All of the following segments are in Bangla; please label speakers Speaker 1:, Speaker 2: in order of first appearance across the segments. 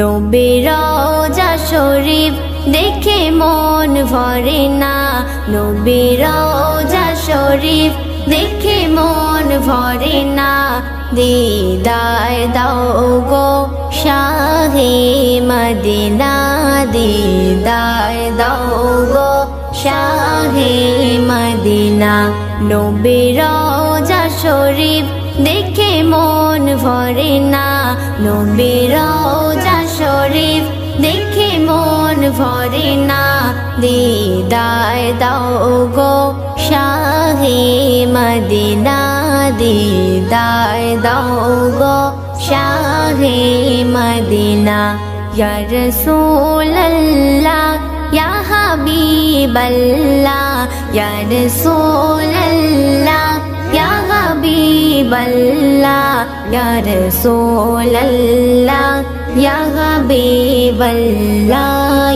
Speaker 1: নবীর রওজা শরীফ দেখে মন ভরে না, নবীর রওজা শরীফ দেখে মন ভরে না। দিদার দাও গো শাহে মদিনা, দিদার দাও গো শাহে মদিনা। নবীর রওজা শরীফ দেখে মন ভরে না, নবীর রওজা শরীফ দেখে মন ভরে না। দিদার দাও গো শাহে মদিনা, দিদার দাও গো শাহে মদিনা। ইয়া রাসূলুল্লাহ ইয়া হাবিবাল্লাহ, ইয়া রাসূলুল্লাহ ইয়া হাবিবাল্লাহ, ইয়া রাসূলুল্লাহ ইয়া হাবিবাল্লাহ,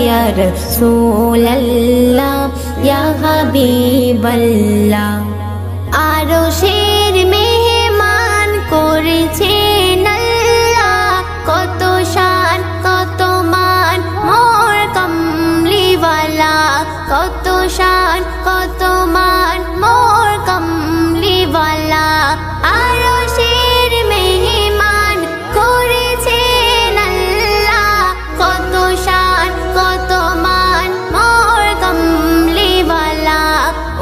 Speaker 1: ইয়া রাসূলুল্লাহ ইয়া হাবিবাল্লাহ। আরশের মেহমান করেছেন আল্লাহ, কত শান কত মান মোর কমলিওয়ালা, কত শান কত মান মোর কমলিওয়ালা। আরশের মেহমান করেছেন আল্লাহ, কত শান কত মান মোর কমলিওয়ালা।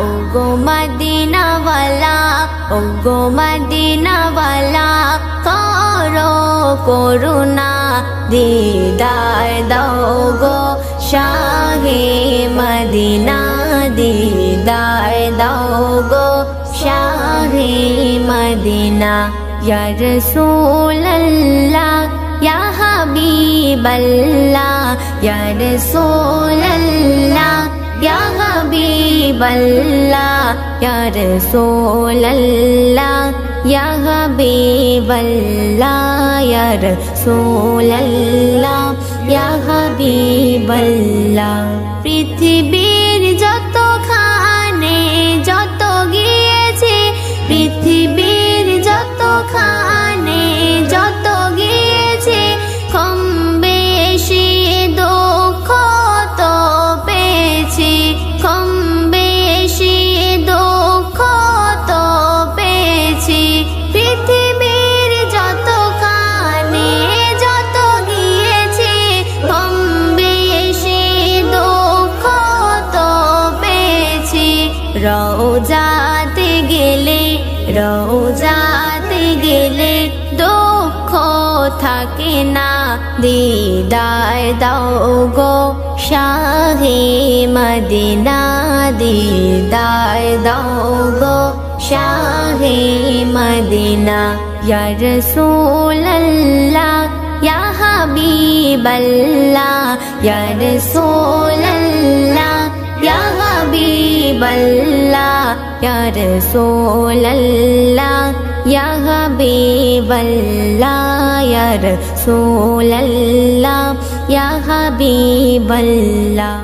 Speaker 1: ও গো মদিনাওয়ালা, ও গো মদিনাওয়ালা, করো করুণা, দিদার দাও গো শাহে মদিনা, দিদার দাও গো শাহে মদিনা। ইয়া রাসূলুল্লাহ ইয়া হাবিবাল্লাহ, ইয়া রাসূলুল্লাহ ইয়া হাবিবাল্লাহ, ইয়া রাসূলুল্লাহ ইয়া হাবিবাল্লাহ, ইয়া রাসূলুল্লাহ ইয়া হাবিবাল্লাহ। পৃথিবীর যতখানে যত গিয়েছে, পৃথিবীর যতখানে যত গিয়েছে, কম বেশি দুঃখ তো পেয়েছি, কম বেশি দুঃখ তো পেয়েছি। পৃথিবীর যতখানে যত গিয়েছে, কম বেশি দুঃখ তো পেয়েছি। রওজাতে গেলে, রওজাতে গেলে দুঃখ থাকে না, দিদার দাও গো শাহে মদিনা, দিদার দাও গো শাহে মদিনা। ইয়া রাসূলুল্লাহ ইয়া হাবিবাল্লাহ, ইয়া রাসূলুল্লাহ ইয়া হাবিবাল্লাহ, ইয়া রাসূলুল্লাহ ইয়া হাবিবাল্লাহ, ইয়া রাসূলুল্লাহ ইয়া হাবিবাল্লাহ।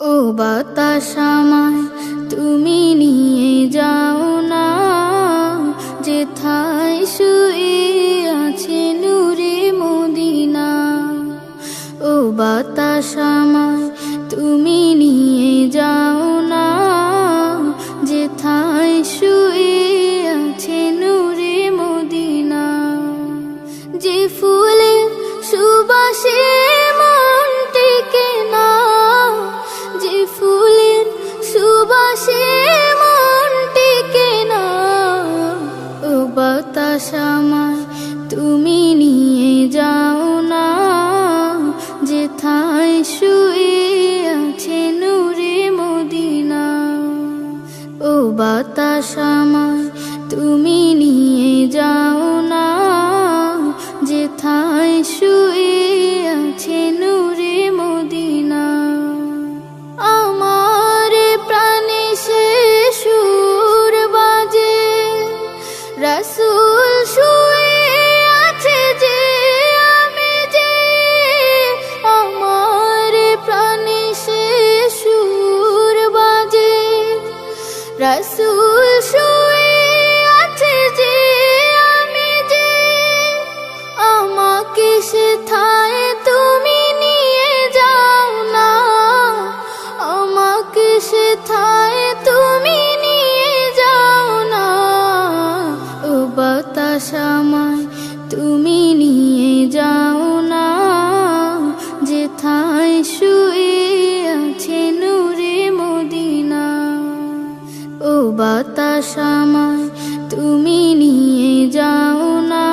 Speaker 2: ও বাতাস আমায় তুমি নিয়ে যাও না, যেথায় শুয়ে আছে নূরে মদিনা। ও বাতাস আমায় তুমি নিয়ে যাও না, যেথায় শুয়ে আছে নূরে মদিনা। যে ফুলের সুবাসে মন টেকে না, যে ফুলের সুবাসে মন টেকে না। ও বাতাস আমায় তুমি নিয়ে যাও না, যেথায় শুয়ে আছে নূরে মদিনা। ও বাতাস আমায় তুমি নিয়ে যাও না, যেথায় শুয়ে আছে নূরে মদিনা। আমার প্রাণে সে সুর বাজে, রাসূল শুয়ে আছে যে আমি আমাকে সেথায় তুমি নিয়ে যাও না, আমাকে সেথায় তুমি নিয়ে যাও না। ও বাতাস আমায় তুমি নিয়ে যাও না, যেথায় শুয়ে আছে নূরে মদিনা। ও বাতাস আমায় তুমি নিয়ে যাও না,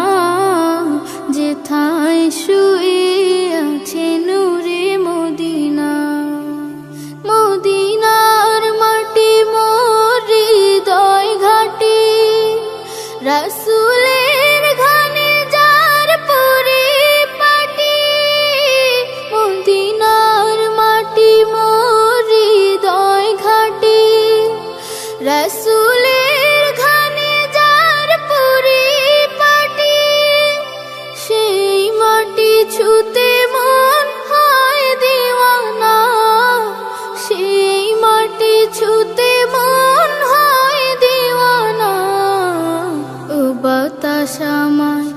Speaker 2: যেথায় শুয়ে আছে নূরে মদিনা। মদিনার মাটি মোর হৃদয় ঘাটি, রাসূলের ঘানে যার পরিপাটি। মদিনার মাটি মোর হৃদয় ঘাটি, রাসূলের ঘানে যার পরিপাটি। সেই মাটি ছুতে মন হয় দিওয়ানা, সেই মাটি ছুতে মন হয় দিওয়ানা। ও বাতাস আমায়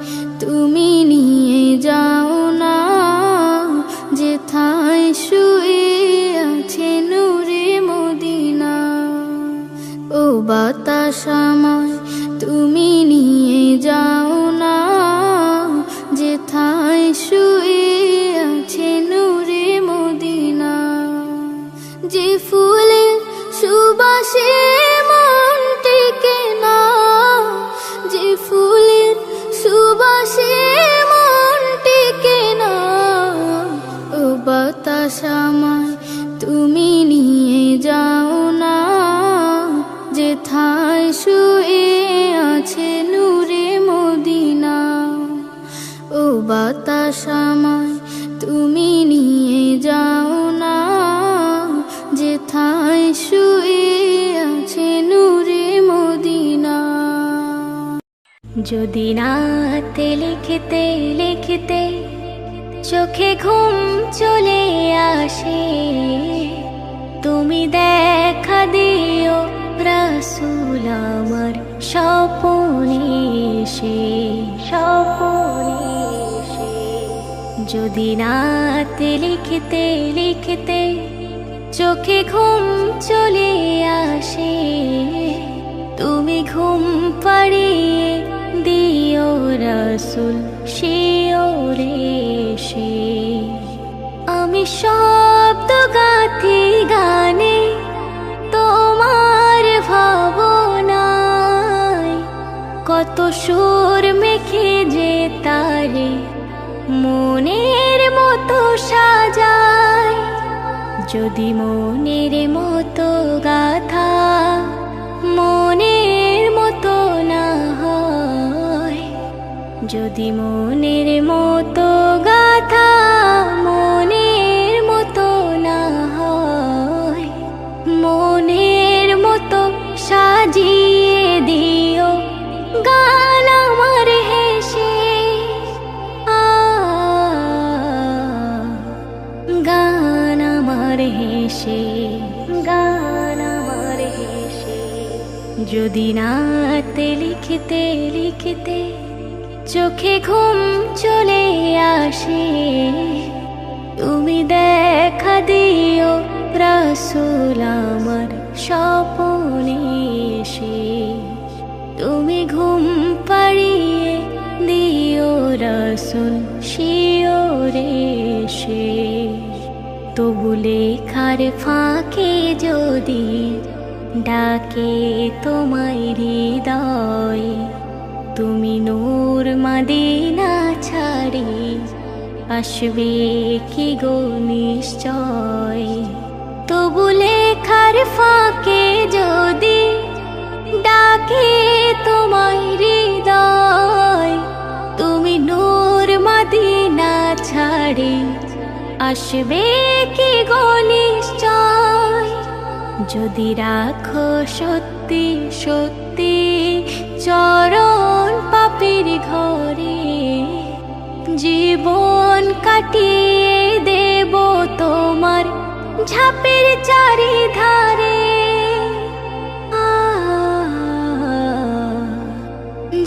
Speaker 2: তুমি নিয়ে যাও না, যেথায় শুয়ে আছে নূরে মদিনা। ও বাতাস আমায় তুমি নিয়ে যাও না, যেথায় শুয়ে আছে নূরে মদিনা। যে ফুলের সুবাসে মন টেকে না, যে ফুলের সুবাসে মন টেকে না। ও বাতাস আমায় তুমি নিয়ে যাও না, যেথায় শুয়ে আছে নূরে মদিনা। ও বাতাস আমায় তুমি নিয়ে যাও না, যেথায় শুয়ে আছে নূরে মদিনা।
Speaker 1: যদি রাতে লিখতে লিখতে চোখে ঘুম চলে আসে, তুমি দেখা দিও রাসূল আমার স্বপনে এসে, স্বপনে এসে। যদি রাতে লিখতে লিখতে চোখে ঘুম চলে আসে, তুমি ঘুম পাড়িয়ে দিও রাসূল শিওরে এসে। আমি শব্দ গাথি গানে তোমার ভাবনায়, কত সুর মেখে যে তারে মনের মতো সাজায়। যদি মনের মতো গাথা মনের মতো না হয়, যদি মনের মতো গাথা মনের মতো না হয়, মনের মতো সাজিয়ে দিও গান আমার হেসে। গান আমার হেসে, গান আমার হেসে। যদি রাতে লিখতে লিখতে চোখে ঘুম চলে আসে, তুমি দেখা দিও রাসূল আমার স্বপনে এসে। তুমি ঘুম পাড়িয়ে দিও রাসূল শিওরে এসে। তবু লেখার ফাঁকে যদি ডাকে তোমায় হৃদয়, তুমি নূর মদিনা ছাড়ি আসবে কি গো নিশ্চয়। তবু লেখার ফাঁকে যদি ডাকে তোমায় হৃদয়, তুমি নূর মদিনা ছাড়ি আসবে কি গো নিশ্চয়। যদি রাখো সত্যি সত্যি চরণ পাপের ঘরে, জীবন কাটিয়ে দেব তোমার ঝাপের চারিধারে।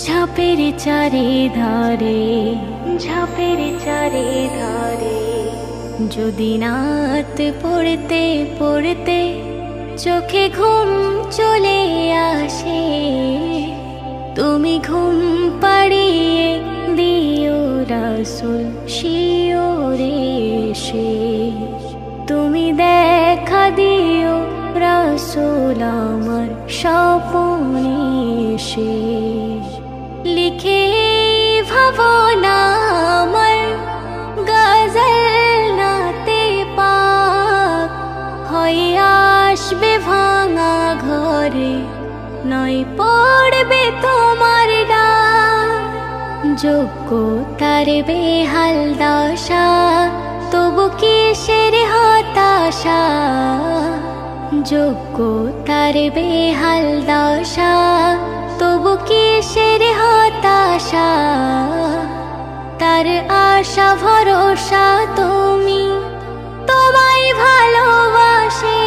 Speaker 1: ঝাপের চারিধারে। ঝাপের চারিধারে। যদি রাত পড়তে পড়তে চোখে ঘুম চলে আসে, তুমি ঘুম পাড়িয়ে দিও রাসূল শিওরে এসে। তুমি দেখা দিও রাসূল আমার স্বপ্নে এসে। লিখে ভাবনা আমার গজল নাতে পাক, হয়ে আসবে ভাঙা ঘরে, নয় পড়বে তোমার ডাক। যোগ্যতার বেহাল দশা, তবু কিসের হতাশা। যোগ্যতার বেহাল দশা, তবু কিসের হতাশা। তার আশা ভরসা তুমি, তোমায় ভালোবাসে।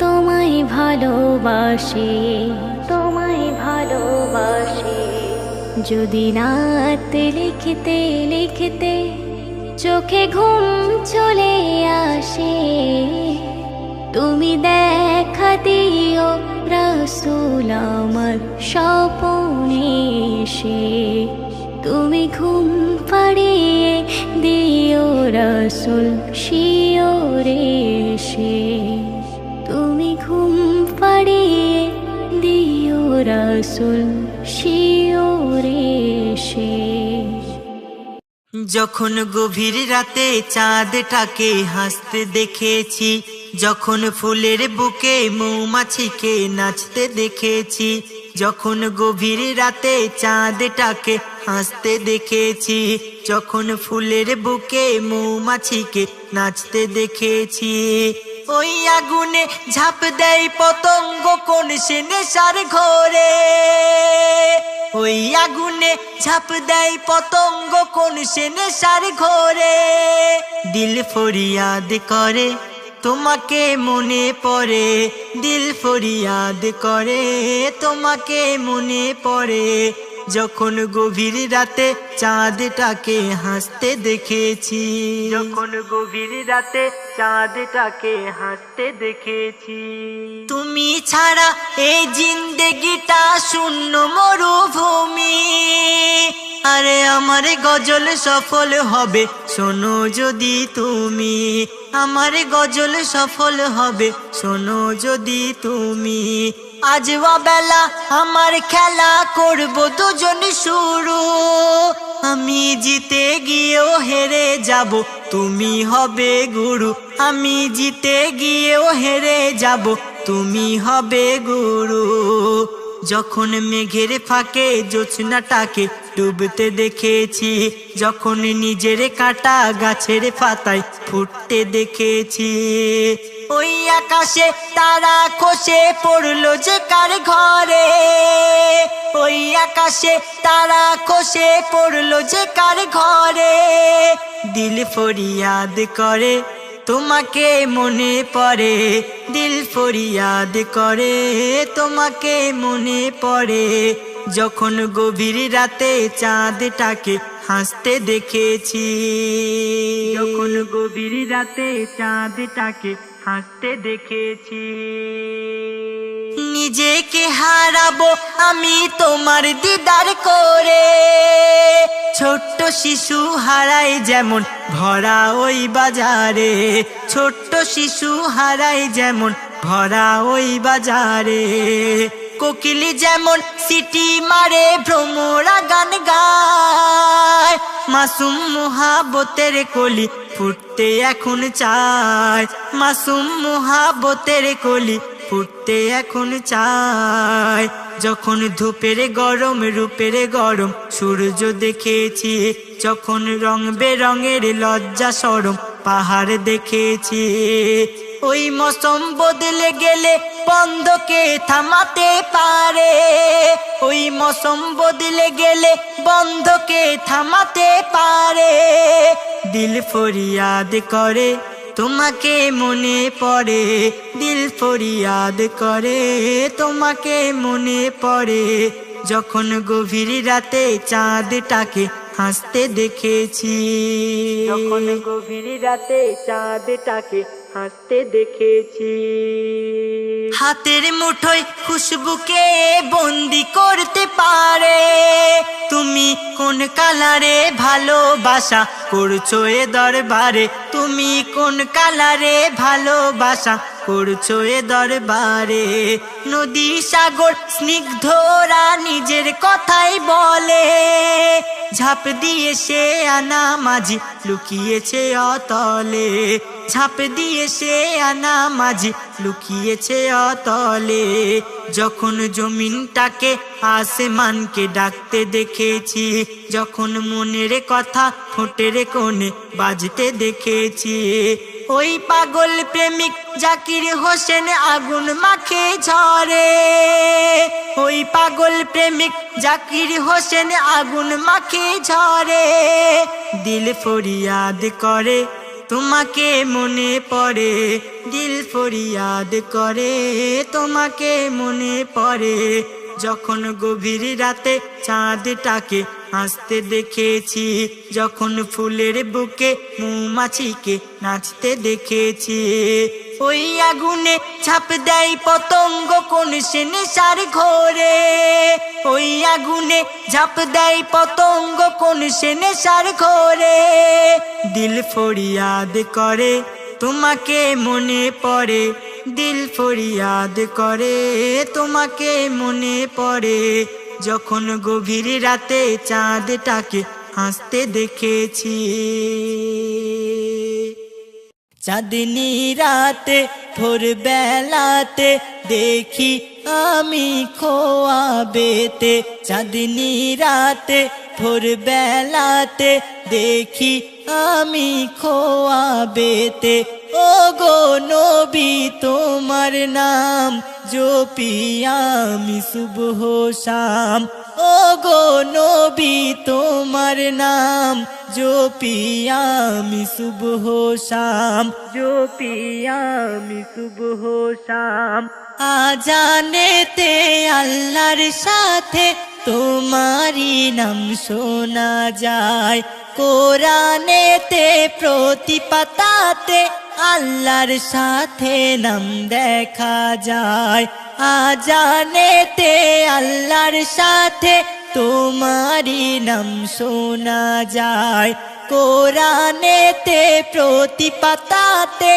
Speaker 1: তোমায় ভালোবাসে, তোমায় ভালোবাসে। যদি রাত লিখতে লিখতে চোখে ঘুম চলে আসে, তুমি দেখা দিও রাসূল আমার স্বপ্নে এসে। তুমি ঘুম পাড়িয়ে দিও রাসূল শিওরে এসে। তুমি ঘুম পাড়িয়ে দিও রাসূল শিওরে এসে।
Speaker 3: যখন গভীর রাতে চাঁদটাকে হাসতে দেখেছি, যখন ফুলের বুকে মৌমাছিকে নাচতে দেখেছি। যখন গভীর রাতে চাঁদটাকে হাসতে দেখেছি, যখন ফুলের বুকে মৌমাছিকে নাচতে দেখেছি। ওই আগুনে ঝাঁপ দেয় পতঙ্গ কোন সে নেশার ঘরে। ওই আগুনে ঝাঁপ দেয় পতঙ্গ কোন সে নেশার ঘরে। দিল ফরিয়াদ করে তোমাকে মনে পড়ে, দিল ফরিয়াদ করে তোমাকে মনে পড়ে। যখন গভীর রাতে চাঁদটাকে হাসতে দেখেছি, যখন গভীর রাতে চাঁদটাকে হাসতে দেখেছি। তুমি ছাড়া এই জিন্দেগিটা শূন্য মরুভূমি। আরে আমার গজল সফল হবে শোনো যদি তুমি, আমার গজল সফল হবে শোনো যদি তুমি। আজ বেলা আমার খেলা করব দুজন শুরু, আমি জিতে গিয়েও হেরে যাব তুমি হবে গুরু। আমি জিতে গিয়েও হেরে যাব তুমি হবে গুরু। যখন মেঘের ফাঁকে জোছনাটাকে ডুবতে দেখেছি, যখন নিজের কাটা গাছের পাতায় ফুটতে দেখেছি। ওই আকাশে তারা খসে পড়লো যে কার ঘরে, ওই আকাশে তারা খসে পড়লো যে কার ঘরে। দিল ফরিয়াদ করে তোমাকে মনে পড়ে, দিল ফরিয়াদ করে তোমাকে মনে পড়ে। যখন গভীর রাতে চাঁদটাকে হাসতে দেখেছি, যখন গভীর রাতে চাঁদটাকে হাসতে দেখেছি। নিজেকে হারাবো আমি তোমার দিদার করে, ছোট্ট শিশু হারায় যেমন ভরা ওই বাজারে, ছোট্ট শিশু হারায় যেমন ভরা ওই বাজারে। কোকিলি যেমন সিটি মারে ভ্রমরা গান গায়, মাসুম মুহাব্বতের কলি ফুটতে এখন চায়, মাসুম মুহাব্বতের কলি ফুটতে এখন চায়। যখন ধূপের গরম রূপের গরম সূর্য দেখেছি, যখন রং বেরঙের লজ্জা শরম পাহাড় দেখেছি। ওই মৌসুম বদলে গেলে বন্ধকে থামাতে পারে, ওই মৌসুম বদলে গেলে বন্ধকে থামাতে পারে। দিল ফরিয়াদ করে তোমাকে মনে পড়ে, দিল ফরিয়াদ করে তোমাকে মনে পড়ে। যখন গভীর রাতে চাঁদটাকে হাসতে দেখেছি, যখন গভীর রাতে চাঁদটাকে হাসতে দেখেছি। হাতের মুঠোয় খুশবুকে বন্দি করতে পারে, তুমি কোন কালারে ভালোবাসা করছো এ দরবারে, তুমি কোন কালারে ভালোবাসা করছো এ দরবারে। নদী সাগর স্নিগ্ধরা নিজের কথাই বলে, ঝাঁপ দিয়ে সে আনা মাঝি লুকিয়েছে অতলে, ঝাঁপ দিয়ে সে আনা মাঝি লুকিয়েছে অতলে। যখন জমিনটাকে আসমানকে ডাকতে দেখেছি, যখন মনের কথা ঠোঁটের কোণে বাজতে দেখেছি, ওই পাগল প্রেমিক জাকির হোসেন আগুন মাখে ঝরে, ওই পাগল প্রেমিক জাকির হোসেন আগুন মাখে ঝরে। দিল ফরিয়াদ করে তোমাকে মনে পড়ে, দিল ফরিয়াদ করে তোমাকে মনে পড়ে। যখন গভীর রাতে চাঁদটাকে হাসতে দেখেছি, যখন ফুলের বুকে মৌমাছিকে নাচতে দেখেছি, ওই আগুনে ঝাঁপ দেয় পতঙ্গ কোন সে নেশার ঘোরে, ওই আগুনে ঝাঁপ দেয় পতঙ্গ কোন সে নেশার ঘোরে। দিল ফরিয়াদ করে তোমাকে মনে পড়ে, দিল ফরিয়াদ করে তোমাকে মনে পড়ে। যখন গভীর রাতে চাঁদটাকে হাসতে দেখেছি। চাঁদনি রাতে ভোর বেলাতে দেখি আমি খোয়াবেতে, চাঁদনি রাতে ভোর বেলাতে দেখি আমি খোয়াবেতে। ও গো নবী তোমার নাম জপি আমি সুবহ শাম, ও গো নবী তোমার নাম জপি আমি সুবহ শাম, জপি আমি সুবহ শাম। আজানেতে আল্লাহর সাথে তোমারি নাম শোনা যায়, কোরআনেতে প্রতি পাতাতে আল্লাহর সাথে নাম দেখা যায়। আজানেতে আল্লাহর সাথে তোমারি নাম শোনা যায়, কোরআনেতে প্রতি পাতাতে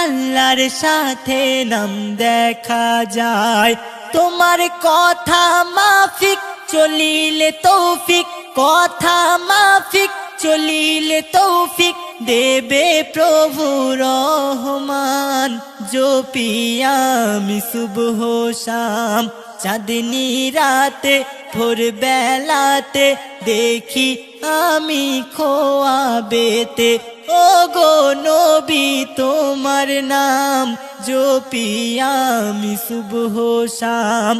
Speaker 3: আল্লাহর সাথে নাম দেখা যায়। তোমার কথা মাফিক চলিলে তৌফিক, কথা মাফিক চলিলে তৌফিক দেবে প্রভু রহমান। জপি আমি সুবহ শাম, চাঁদনি রাতে ভোর বেলাতে দেখি আমি খোয়াবেতে। ও গো নবী তোমার নাম জপি আমি সুবহ শাম,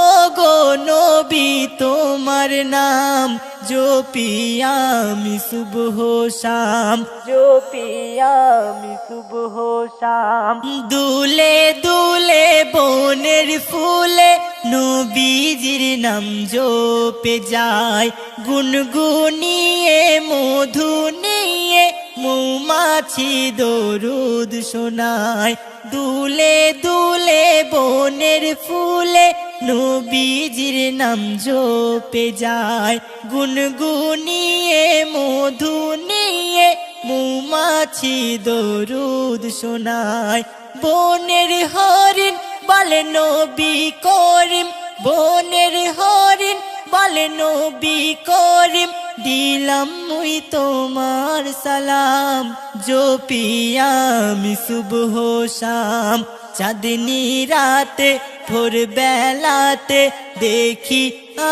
Speaker 3: ও গো নবী তোমার নাম জপি আমি সুবহ শাম, জপি আমি সুবহ শাম। দুলে দুলে বনের ফুলে নবীজির নাম জপে যায়, গুনগুনিয়ে মধু নিয়ে মৌমাছি দরুদ শোনায়। দুলে দুলে বনের ফুলে নবীজির নাম জপে যায়, গুনগুনিয়ে মধু নিয়ে মৌমাছি দরুদ শোনায়। বনের হরিণ বলে নবী করিম, বনের হরিণ বলে নবী করিম, দিলাম মুই তোমার সালাম। জপি আমি সুবহ শাম, চাঁদনি রাতে ভোর বেলাতে দেখি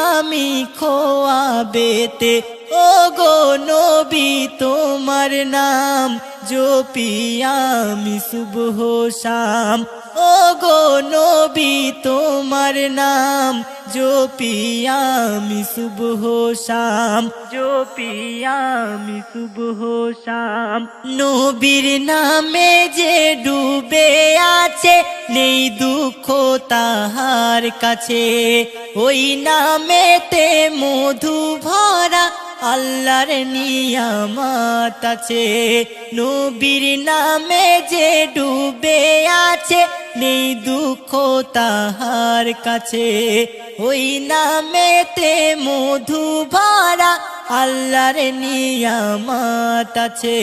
Speaker 3: আমি খোয়াবেতে। ও গো নবী তোমার নাম জপি আমি সুবহ শাম ও গো নবী তোমার নাম জপি আমি সুবহ শাম জপি আমি সুবহ শাম নবীর নামে যে ডুবে আছে নেই দুঃখ তাহার কাছে ওই নামেতে মধু ভরা আল্লাহর নিয়ামত আছে নবীর নামে যে ডুবে আছে নেই দুঃখ তাহার কাছে ওই নামেতে মধু ভরা আল্লাহর নিয়ামত আছে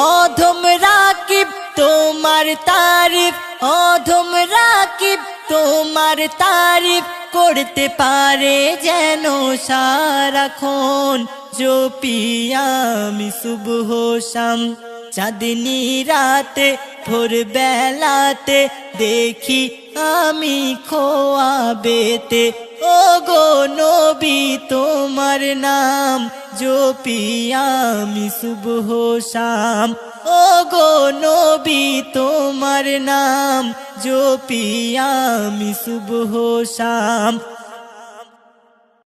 Speaker 3: অধম রাকিব তোমার তারিফ অধম রাকিব তোমার তারিফ করতে পারে যেন সারাক্ষণ জপি আমি সুবহ শাম চাঁদনি রাতে ভোর বেলাতে দেখি আমি খোয়াবেতে ও গো নবী তোমার নাম জপি আমি সুবহ শাম ও গো নবী তোমার নাম জপি আমি সুবহ শাম